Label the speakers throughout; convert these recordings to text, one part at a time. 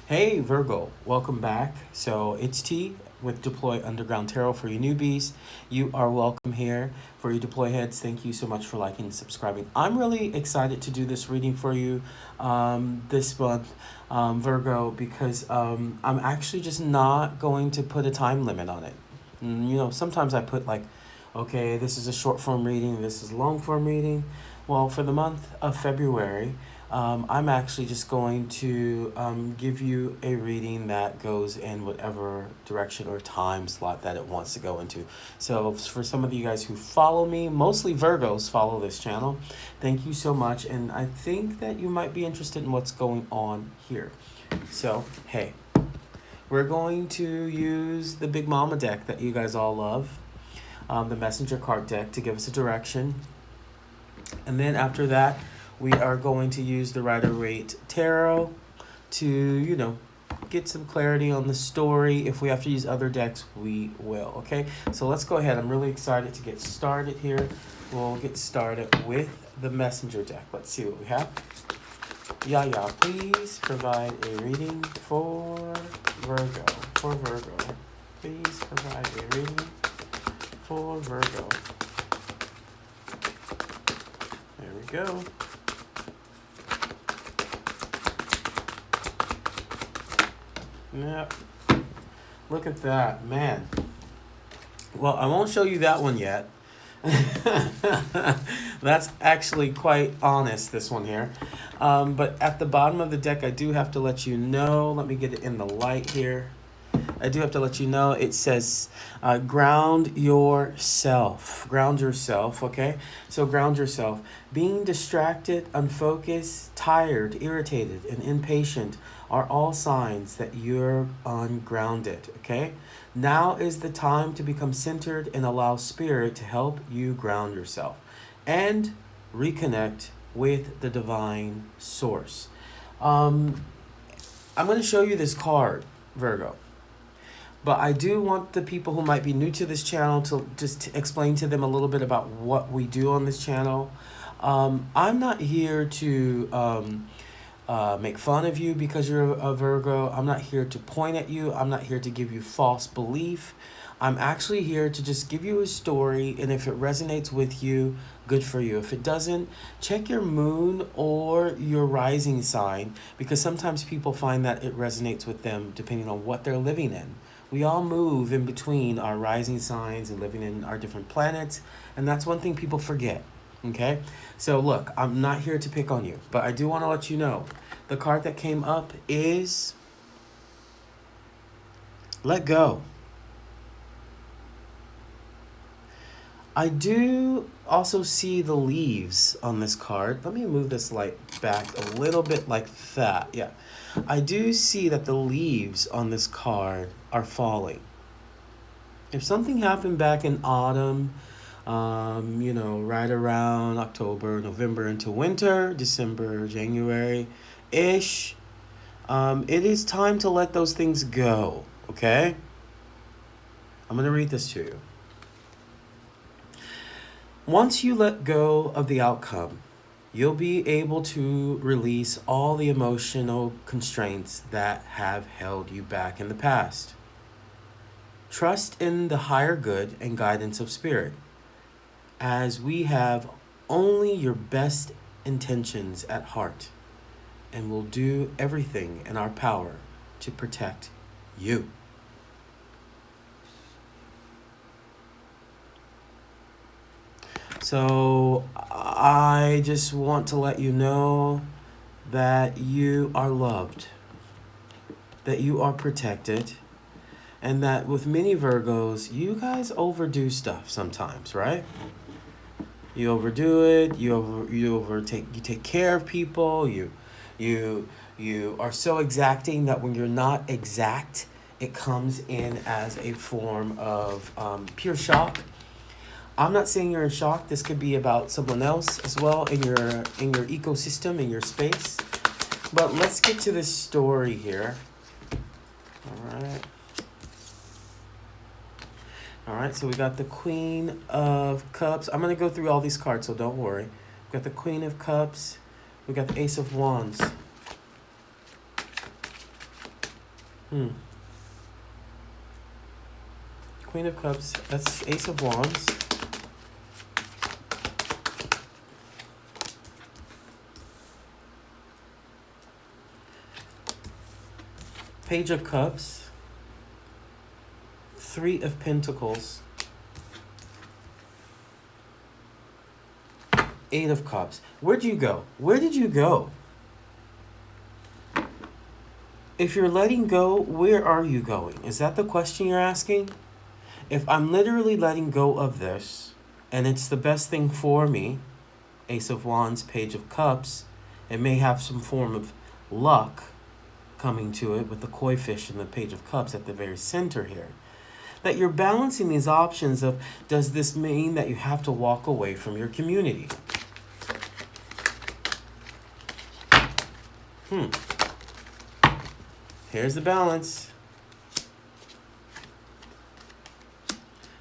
Speaker 1: Hey Virgo, welcome back. So it's T with Deploy Underground Tarot for you newbies. You are welcome here. For you Deploy heads, thank you so much for liking and subscribing. I'm really excited to do this reading for you this month, Virgo, because I'm actually just not going to put a time limit on it. Sometimes I put like, okay, this is a short form reading, this is a long form reading. Well, for the month of February, I'm actually just going to give you a reading that goes in whatever direction or time slot that it wants to go into. So for some of you guys who follow me, mostly Virgos follow this channel, thank you so much. And I think that you might be interested in what's going on here. So, hey, we're going to use the Big Mama deck that you guys all love, the Messenger card deck, to give us a direction. And then after that, we are going to use the Rider-Waite Tarot to, get some clarity on the story. If we have to use other decks, we will, okay? So let's go ahead. I'm really excited to get started here. We'll get started with the Messenger deck. Let's see what we have. Yaya, please provide a reading for Virgo. For Virgo. Please provide a reading for Virgo. There we go. Yep. Look at that, man. Well, I won't show you that one yet. That's actually quite honest, this one here. But at the bottom of the deck, I do have to let you know. Let me get it in the light here. I do have to let you know, it says ground yourself. Ground yourself, okay? So ground yourself. Being distracted, unfocused, tired, irritated, and impatient are all signs that you're ungrounded, okay? Now is the time to become centered and allow Spirit to help you ground yourself and reconnect with the divine source. I'm going to show you this card, Virgo. But I do want the people who might be new to this channel to just explain to them a little bit about what we do on this channel. I'm not here to make fun of you because you're a Virgo. I'm not here to point at you. I'm not here to give you false belief. I'm actually here to just give you a story, and if it resonates with you, good for you. If it doesn't, check your moon or your rising sign, because sometimes people find that it resonates with them depending on what they're living in. We all move in between our rising signs and living in our different planets, and that's one thing people forget, okay? So look, I'm not here to pick on you, but I do want to let you know, the card that came up is Let Go. I do also see the leaves on this card. Let me move this light back a little bit like that. Yeah. I do see that the leaves on this card are falling. If something happened back in autumn, right around October, November into winter, December, January-ish, it is time to let those things go, okay? I'm going to read this to you. Once you let go of the outcome, you'll be able to release all the emotional constraints that have held you back in the past. Trust in the higher good and guidance of Spirit, as we have only your best intentions at heart, and will do everything in our power to protect you. So I just want to let you know that you are loved, that you are protected, and that with many Virgos, you guys overdo stuff sometimes, right? You overdo it. You take care of people. You are so exacting that when you're not exact, it comes in as a form of pure shock. I'm not saying you're in shock. This could be about someone else as well in your ecosystem, in your space. But let's get to this story here. All right, so we got the Queen of Cups. I'm going to go through all these cards, so don't worry. We got the Queen of Cups. We got the Ace of Wands. Hmm. Queen of Cups. That's Ace of Wands. Page of Cups. Three of Pentacles. Eight of Cups. Where'd you go? Where did you go? If you're letting go, where are you going? Is that the question you're asking? If I'm literally letting go of this, and it's the best thing for me, Ace of Wands, Page of Cups, it may have some form of luck coming to it with the koi fish and the Page of Cups at the very center here. That you're balancing these options of, does this mean that you have to walk away from your community? Here's the balance.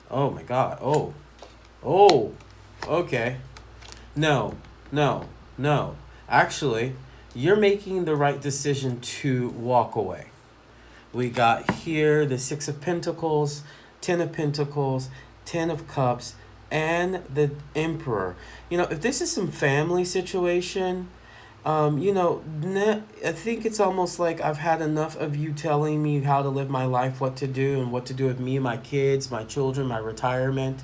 Speaker 1: Oh my God. Oh. Okay. No. Actually, you're making the right decision to walk away. We got here the Six of Pentacles, Ten of Pentacles, Ten of Cups, and the Emperor. If this is some family situation, I think it's almost like I've had enough of you telling me how to live my life, what to do, and what to do with me, my kids, my children, my retirement,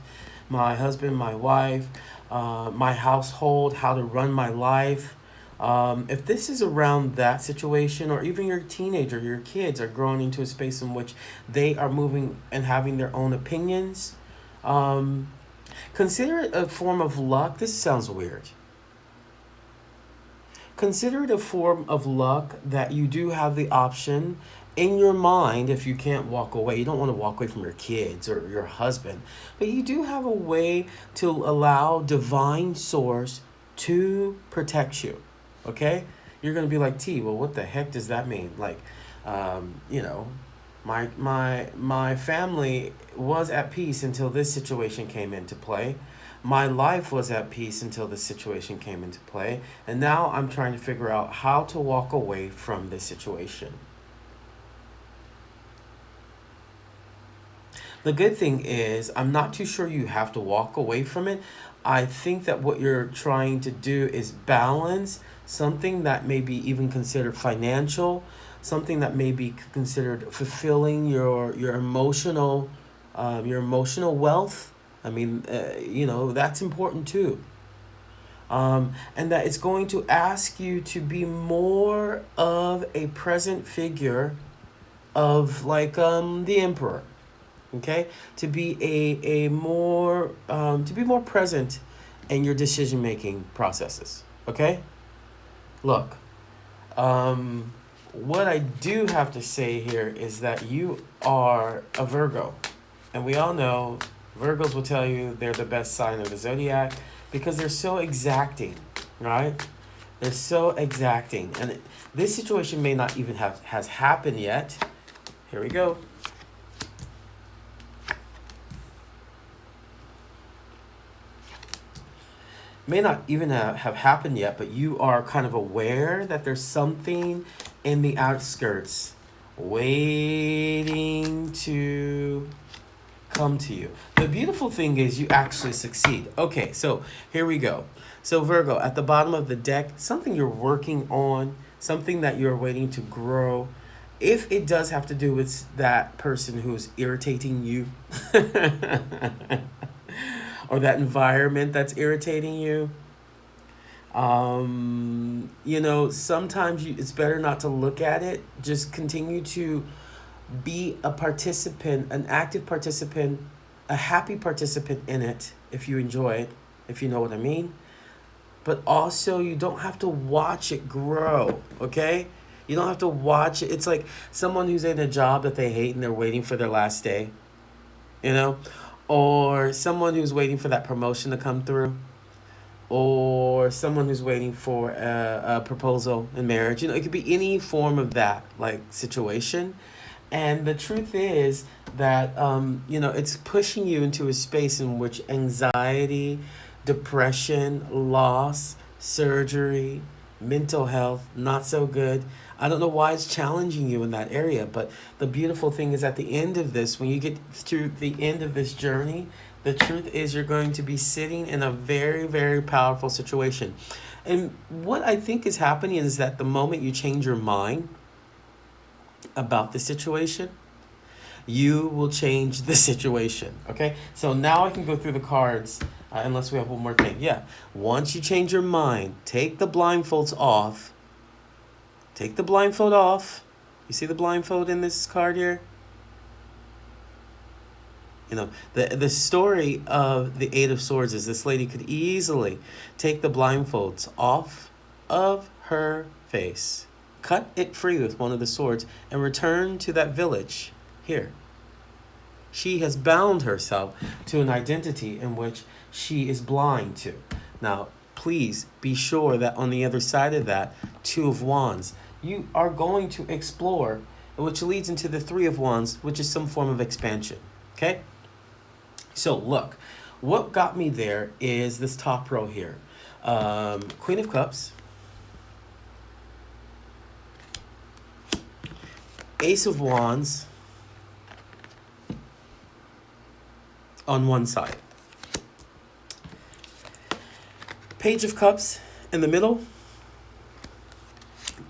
Speaker 1: my husband, my wife, my household, how to run my life. If this is around that situation, or even your teenager, your kids are growing into a space in which they are moving and having their own opinions, consider it a form of luck. This sounds weird. Consider it a form of luck that you do have the option in your mind. If you can't walk away, you don't want to walk away from your kids or your husband, but you do have a way to allow divine source to protect you. Okay? You're going to be like, T, well, what the heck does that mean? Like, my family was at peace until this situation came into play. My life was at peace until this situation came into play. And now I'm trying to figure out how to walk away from this situation. The good thing is, I'm not too sure you have to walk away from it. I think that what you're trying to do is balance something that may be even considered financial, something that may be considered fulfilling your emotional wealth. I mean, that's important too. And that it's going to ask you to be more of a present figure of like the emperor. Okay, to be a more to be more present in your decision making processes. Okay, look, what I do have to say here is that you are a Virgo, and we all know Virgos will tell you they're the best sign of the zodiac because they're so exacting, right? They're so exacting, and this situation may not even has happened yet. Here we go. May not even have happened yet, but you are kind of aware that there's something in the outskirts waiting to come to you. The beautiful thing is you actually succeed. Okay, so here we go. So Virgo, at the bottom of the deck, something you're working on, something that you're waiting to grow. If it does have to do with that person who's irritating you, or that environment that's irritating you, sometimes it's better not to look at it. Just continue to be a participant, an active participant, a happy participant in it if you enjoy it, if you know what I mean. But also, you don't have to watch it grow, okay? You don't have to watch it. It's like someone who's in a job that they hate and they're waiting for their last day, or someone who's waiting for that promotion to come through, or someone who's waiting for a proposal in marriage. It could be any form of that like situation. And the truth is that it's pushing you into a space in which anxiety, depression, loss, surgery, mental health, not so good. I don't know why it's challenging you in that area, but the beautiful thing is at the end of this, when you get to the end of this journey, the truth is you're going to be sitting in a very, very powerful situation. And what I think is happening is that the moment you change your mind about the situation, you will change the situation. Okay, so now I can go through the cards, unless we have one more thing. Yeah, once you change your mind, take the blindfolds off. Take the blindfold off. You see the blindfold in this card here? You know, the story of the Eight of Swords is this lady could easily take the blindfolds off of her face, cut it free with one of the swords, and return to that village here. She has bound herself to an identity in which she is blind to. Now, please be sure that on the other side of that, Two of Wands, you are going to explore, which leads into the Three of Wands, which is some form of expansion. Okay? So, look, what got me there is this top row here. Queen of Cups, Ace of Wands on one side, Page of Cups in the middle,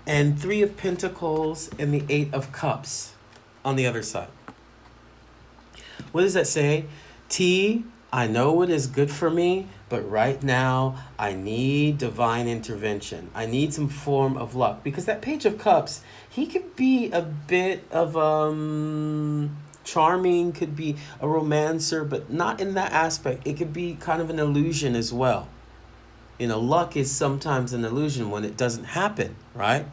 Speaker 1: and Three of Pentacles and the Eight of Cups on the other side. What does that say? T, I know what is good for me, but right now I need divine intervention. I need some form of luck. Because that Page of Cups, he could be a bit of charming, could be a romancer, but not in that aspect. It could be kind of an illusion as well. You know, luck is sometimes an illusion when it doesn't happen, right?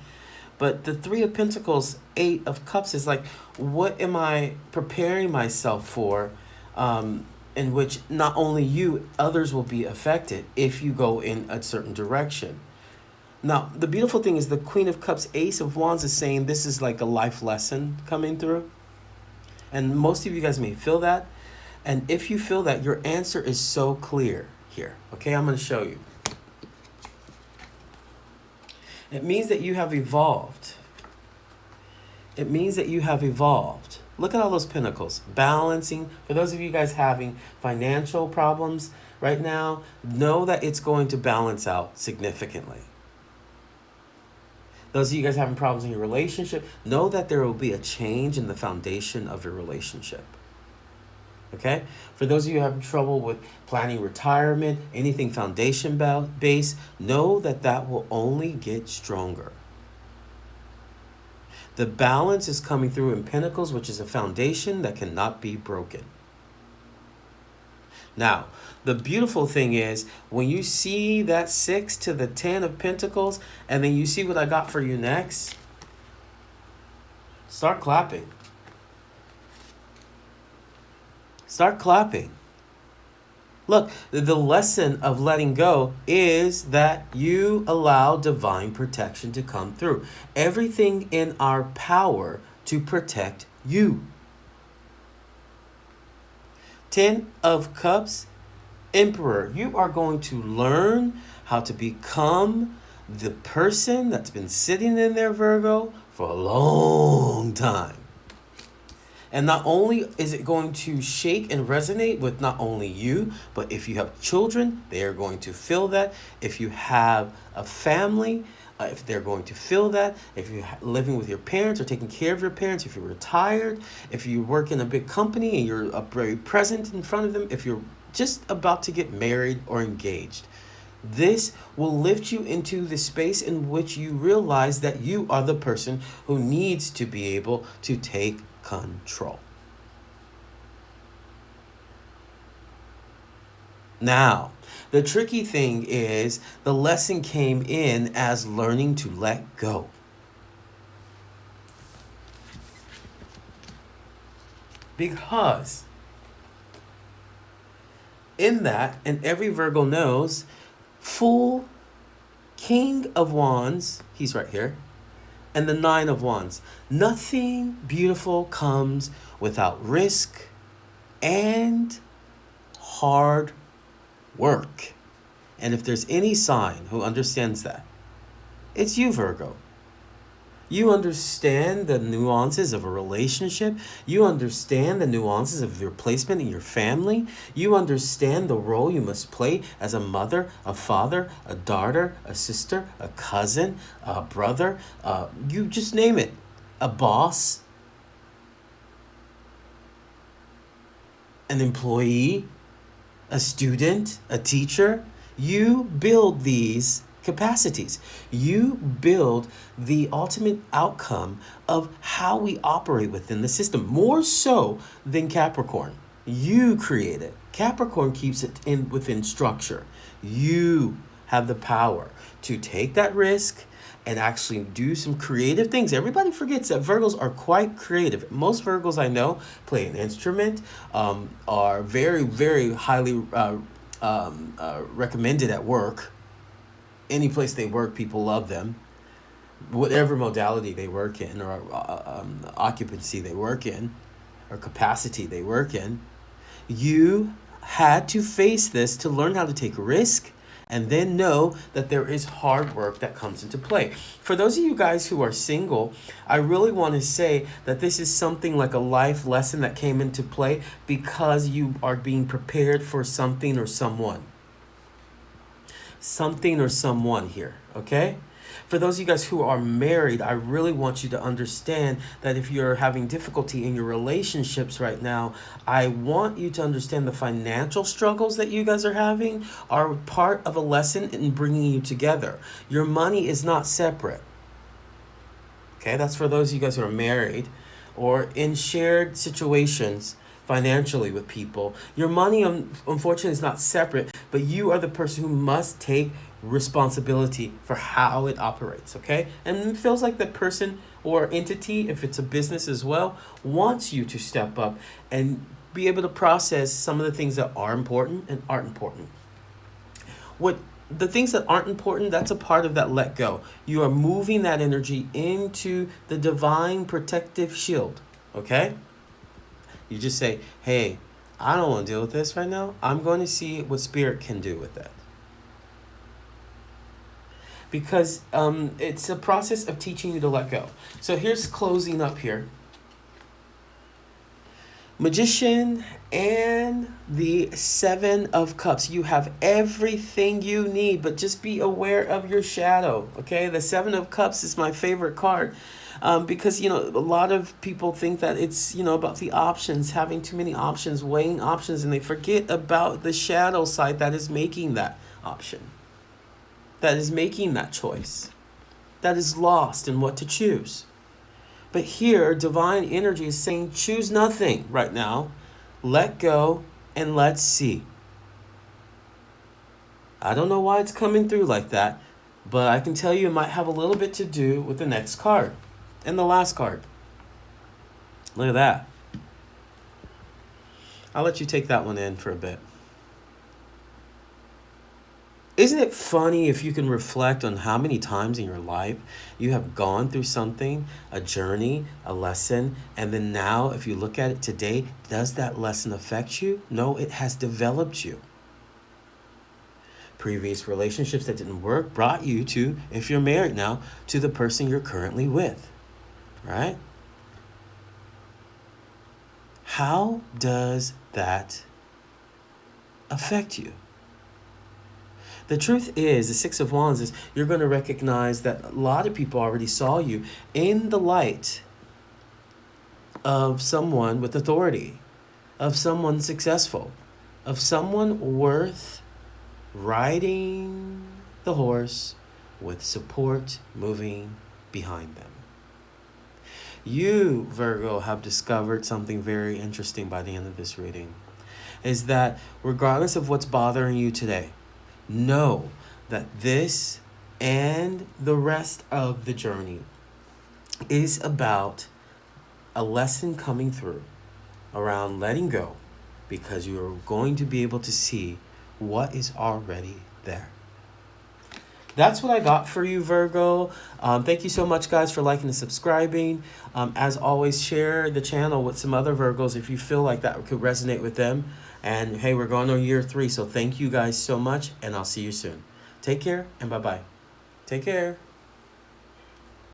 Speaker 1: But the Three of Pentacles, Eight of Cups is like, what am I preparing myself for? In which not only you, others will be affected if you go in a certain direction. Now, the beautiful thing is the Queen of Cups, Ace of Wands is saying this is like a life lesson coming through. And most of you guys may feel that. And if you feel that, your answer is so clear here. Okay, I'm going to show you. It means that you have evolved. It means that you have evolved. Look at all those pentacles. Balancing. For those of you guys having financial problems right now, know that it's going to balance out significantly. Those of you guys having problems in your relationship, know that there will be a change in the foundation of your relationship. Okay? For those of you having trouble with planning retirement, anything foundation based, know that that will only get stronger. The balance is coming through in Pentacles, which is a foundation that cannot be broken. Now, the beautiful thing is when you see that 6 to the 10 of Pentacles, and then you see what I got for you next, start clapping. Start clapping. Look, the lesson of letting go is that you allow divine protection to come through. Everything in our power to protect you. 10 of Cups, Emperor. You are going to learn how to become the person that's been sitting in there, Virgo, for a long time. And not only is it going to shake and resonate with not only you, but if you have children, they are going to feel that. If you have a family, if they're going to feel that. If you're living with your parents or taking care of your parents, if you're retired, if you work in a big company and you're very present in front of them, if you're just about to get married or engaged. This will lift you into the space in which you realize that you are the person who needs to be able to take control. Now, the tricky thing is the lesson came in as learning to let go. Because in that, and every Virgo knows, Fool, King of Wands, he's right here, and the Nine of Wands. Nothing beautiful comes without risk and hard work. And if there's any sign who understands that, It's you, Virgo. You understand the nuances of a relationship. You understand the nuances of your placement in your family. You understand the role you must play as a mother, a father, a daughter, a sister, a cousin, a brother. You just name it. A boss, an employee, a student, a teacher. You build these capacities. You build the ultimate outcome of how we operate within the system, more so than Capricorn. You create it. Capricorn keeps it in within structure. You have the power to take that risk and actually do some creative things. Everybody forgets that Virgos are quite creative. Most Virgos I know play an instrument, are very, very highly recommended at work. Any place they work, people love them. Whatever modality they work in, or occupancy they work in, or capacity they work in, you had to face this to learn how to take a risk and then know that there is hard work that comes into play. For those of you guys who are single, I really want to say that this is something like a life lesson that came into play because you are being prepared for something or someone. Something or someone here, okay? For those of you guys who are married, I really want you to understand that if you're having difficulty in your relationships right now, I want you to understand the financial struggles that you guys are having are part of a lesson in bringing you together. Your money is not separate. Okay, that's for those of you guys who are married or in shared situations financially with people. Your money, unfortunately, is not separate, but you are the person who must take responsibility for how it operates, okay? And it feels like the person or entity, if it's a business as well, wants you to step up and be able to process some of the things that are important and aren't important. What the things that aren't important, that's a part of that let go. You are moving that energy into the divine protective shield, okay? You just say, hey, I don't want to deal with this right now. I'm going to see what spirit can do with that. Because it's a process of teaching you to let go. So here's closing up here. Magician and the Seven of Cups. You have everything you need, but just be aware of your shadow, okay? The Seven of Cups is my favorite card. Because, a lot of people think that it's, about the options, having too many options, weighing options, and they forget about the shadow side that is making that option, that is making that choice, that is lost in what to choose. But here, divine energy is saying, choose nothing right now. Let go and let's see. I don't know why it's coming through like that, but I can tell you it might have a little bit to do with the next card and the last card. Look at that. I'll let you take that one in for a bit. Isn't it funny if you can reflect on how many times in your life you have gone through something, a journey, a lesson, and then now if you look at it today, does that lesson affect you? No, it has developed you. Previous relationships that didn't work brought you to, if you're married now, to the person you're currently with, right? How does that affect you? The truth is, the Six of Wands is you're going to recognize that a lot of people already saw you in the light of someone with authority, of someone successful, of someone worth riding the horse with support moving behind them. You, Virgo, have discovered something very interesting by the end of this reading, is that regardless of what's bothering you today, know that this and the rest of the journey is about a lesson coming through around letting go, because you are going to be able to see what is already there. That's what I got for you, Virgo. Thank you so much, guys, for liking and subscribing. As always, share the channel with some other Virgos if you feel like that could resonate with them. And hey, we're going on year 3, so thank you guys so much, and I'll see you soon. Take care, and bye-bye. Take care.